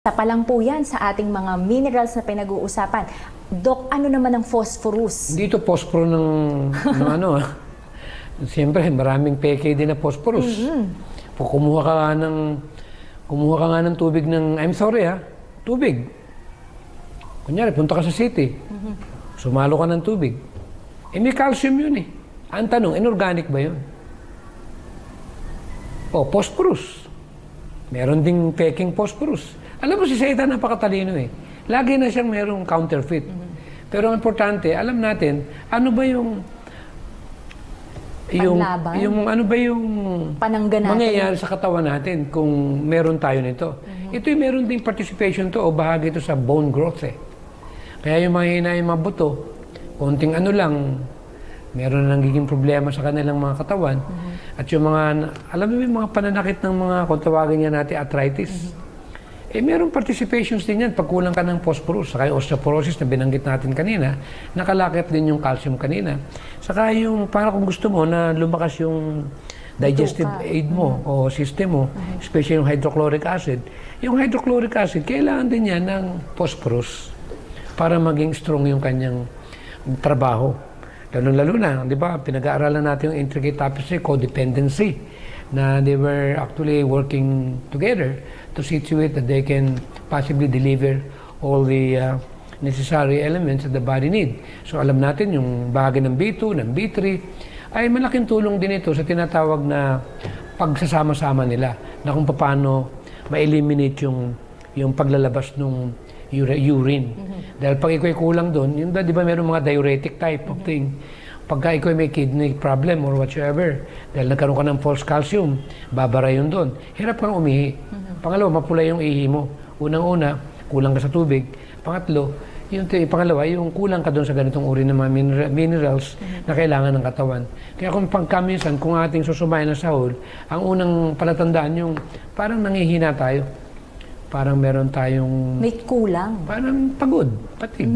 Isa pa lang po yan sa ating mga minerals na pinag-uusapan. Doc, ano naman ang phosphorus? Hindi ito posporo ng ano. Siyempre, maraming peke din na phosphorus. Kung kumuha ka nga ng tubig ng, I'm sorry tubig. Kunyari, punta ka sa city. Sumalo ka ng tubig. May calcium yun eh. Ang tanong, inorganic ba yun? Phosphorus. Meron ding peking phosphorus. Alam mo si Satan napakatalino eh. Lagi na siyang merong counterfeit. Pero ang importante, alam natin, ano ba yung ano ba yung panangga natin, mangyayari sa katawan natin kung meron tayo nito. Ito yung meron ding participation to o bahagi ito sa bone growth eh. Kaya yung mga hinayang mga buto, konting ano lang, meron nang giging problema sa kanilang mga katawan. At yung mga, alam mo yung mga pananakit ng mga, kung tawagin niya natin, arthritis. Merong participations din yan pag kulang ka ng phosphorus. Saka yung osteoporosis na binanggit natin kanina, nakalakip din yung calcium kanina. Saka yung, para kung gusto mo na lumakas yung digestive aid mo o system mo, especially yung hydrochloric acid. Yung hydrochloric acid, kailangan din yan ng phosphorus para maging strong yung kanyang trabaho. Lalo na, di ba, pinag-aaralan natin yung intricate topics ng codependency na they were actually working together to see to it that they can possibly deliver all the necessary elements that the body need. So alam natin yung bahagi ng B2, ng B3, ay malaking tulong din ito sa tinatawag na pagsasama-sama nila na kung paano ma-eliminate yung paglalabas ng urine. Dahil pag ikaw ay kulang doon, yung di ba meron mga diuretic type of thing, pagka ikaw may kidney problem or whatsoever, dahil nagkaroon ka ng false calcium, babara yun doon. Hirap kang umihi. Pangalawa, mapula yung ihi mo. Unang-una, kulang ka sa tubig. Pangatlo, pangalawa, yung kulang ka doon sa ganitong uri ng mga minerals na kailangan ng katawan. Kaya kung pagkaminsan, kung ating susumayan na sahol, ang unang palatandaan yung parang nangihina tayo. Parang meron tayong... May kulang. Parang pagod, patig.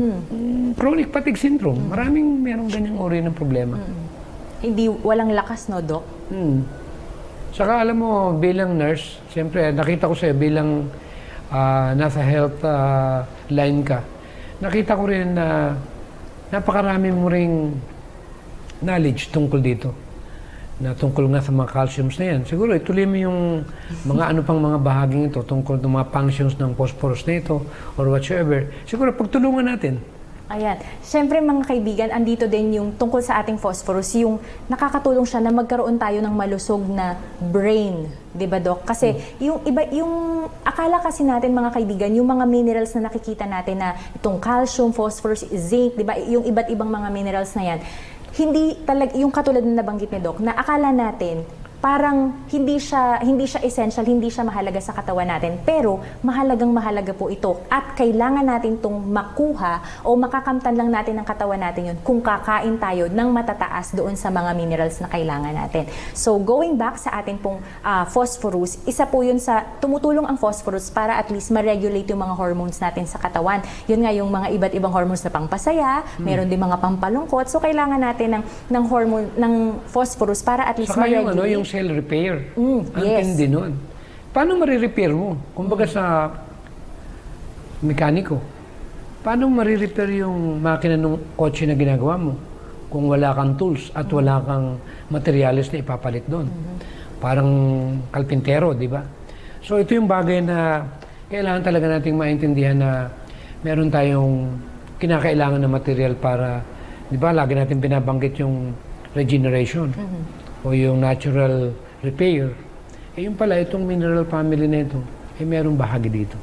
Chronic fatigue syndrome. Maraming merong ganyang uri ng problema. Hindi, walang lakas, no, Doc? Saka alam mo, bilang nurse, siyempre, nakita ko sa'yo bilang nasa health line ka, nakita ko rin na napakarami mo ring knowledge tungkol dito. Na tungkol nga sa mga calciums na yan. Siguro, ituloy mo yung mga ano pang mga bahaging ito tungkol ng mga functions ng phosphorus na ito or whatsoever. Siguro, pagtulungan natin. Ayan. Siyempre mga kaibigan, andito din yung tungkol sa ating phosphorus, yung nakakatulong siya na magkaroon tayo ng malusog na brain. Diba, Doc? Kasi yung akala kasi natin mga kaibigan, yung mga minerals na nakikita natin na itong calcium, phosphorus, zinc, diba? Yung iba't ibang mga minerals na yan, hindi talaga yung katulad na nabanggit ni Doc na akala natin parang hindi siya essential, hindi siya mahalaga sa katawan natin, pero mahalaga po ito at kailangan natin itong makuha o makakamtan lang natin ng katawan natin yun kung kakain tayo ng matataas doon sa mga minerals na kailangan natin. So going back sa atin pong phosphorus, isa po yun sa tumutulong ang phosphorus para at least ma-regulate yung mga hormones natin sa katawan. Yun nga yung mga iba't ibang hormones na pangpasaya, meron din mga pampalungkot, so kailangan natin ng hormone ng phosphorus para at least ma-regulate yung cell repair. Ang tindi nun. Paano marirepair mo? Kumbaga sa mekaniko, paano marirepair yung makina ng kotse na ginagawa mo kung wala kang tools at wala kang materials na ipapalit doon? Parang kalpintero, di ba? So ito yung bagay na kailangan talaga nating maintindihan na meron tayong kinakailangan na material para, di ba, lagi natin binabanggit yung regeneration. O yung natural repair, yung pala, itong mineral family na ito, mayroong bahagi dito.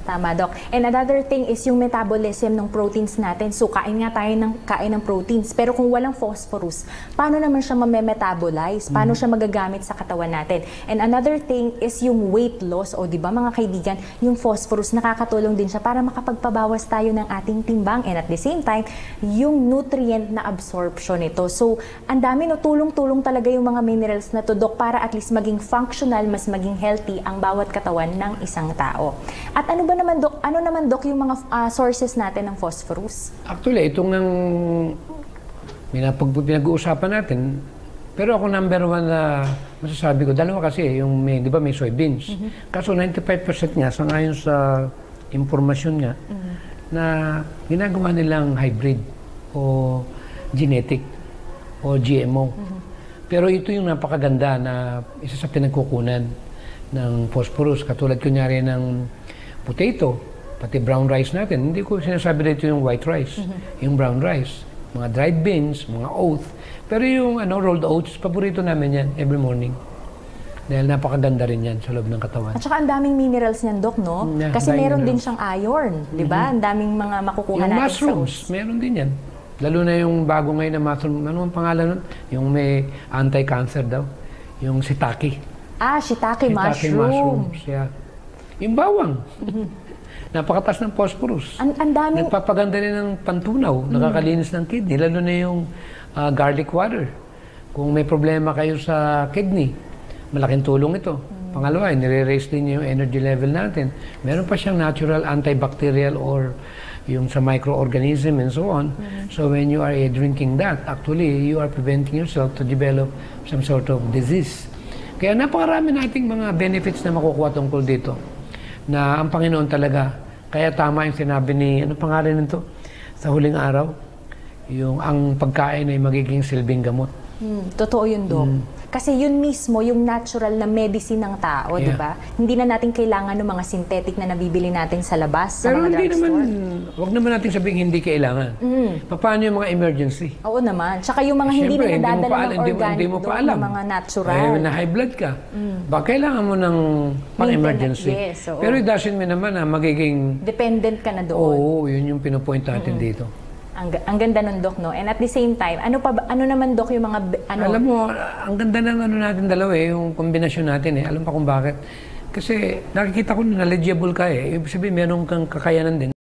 Tama, Doc. And another thing is yung metabolism ng proteins natin. So, kain nga tayo kain ng proteins. Pero kung walang phosphorus, paano naman siya ma-metabolize? Paano siya magagamit sa katawan natin? And another thing is yung weight loss. O, di ba mga kaibigan, yung phosphorus, nakakatulong din siya para makapagpabawas tayo ng ating timbang. And at the same time, yung nutrient na absorption nito. So, ang dami, no, tulong-tulong talaga yung mga minerals na to, Doc, para at least maging functional, mas maging healthy ang bawat katawan ng isang tao. At ano naman, Doc, yung mga sources natin ng phosphorus? Actually, itong pinag-uusapan natin, pero ako number one na masasabi ko, dalawa kasi, yung di ba may soybeans. Kaso 95% niya, sangayon sa impormasyon nga na ginagawa nilang hybrid o genetic o GMO. Pero ito yung napakaganda na isa sa pinagkukunan ng phosphorus. Katulad kunyari ng potato, pati brown rice natin. Hindi ko sinasabi dito yung white rice, yung brown rice. Mga dried beans, mga oats. Pero yung rolled oats, paborito namin yan every morning. Dahil napakaganda rin yan sa loob ng katawan. At saka ang daming minerals niyan, Doc, no? Yeah, Kasi meron din minerals. siyang iron, di ba? Ang daming mga makukuha Yung natin mushrooms, sa meron din yan. Lalo na yung bago ngayon na mushroom. Ano ang pangalan nun? Yung may anti-cancer daw. Yung shiitake. Shiitake Shiitake mushrooms. Yeah. Yung bawang. Napakataas ng phosphorus. Ang daming... Nagpapaganda rin ng pantunaw, nakakalinis ng kidney, lalo na yung garlic water. Kung may problema kayo sa kidney, malaking tulong ito. Pangalawa, nire-raise din yung energy level natin. Meron pa siyang natural antibacterial or yung sa microorganism and so on. So when you are drinking that, actually, you are preventing yourself to develop some sort of disease. Kaya napakarami nating mga benefits na makukuha tungkol dito. Na ang Panginoon talaga, kaya tama yung sinabi ni, ano pangalan nito? Sa huling araw, yung ang pagkain ay magiging silbing gamot. Totoo yun, Doc. Kasi yun mismo, yung natural na medicine ng tao, di ba? Hindi na natin kailangan ng mga synthetic na nabibili natin sa labas, sa Pero mga hindi naman, drugstore. wag naman natin sabihin hindi kailangan. Paano yung mga emergency? Oo naman. Tsaka yung mga hindi Siyempre, na nadadala ng hindi organic, mo pa Doc, alam. na mga natural. Eh, na high blood ka. Baka kailangan mo ng pang-emergency. Yes, oo. Pero it doesn't mean naman na magiging, Dependent ka na doon. oo, yun yung pinupoint natin dito. Ang ganda nun, Doc, no? And at the same time, ano naman, Doc, yung mga... Alam mo, ang ganda ng natin dalawa yung kombinasyon natin Alam pa kung bakit. Kasi nakikita ko na knowledgeable ka Ibig sabihin, meron kang kakayanan din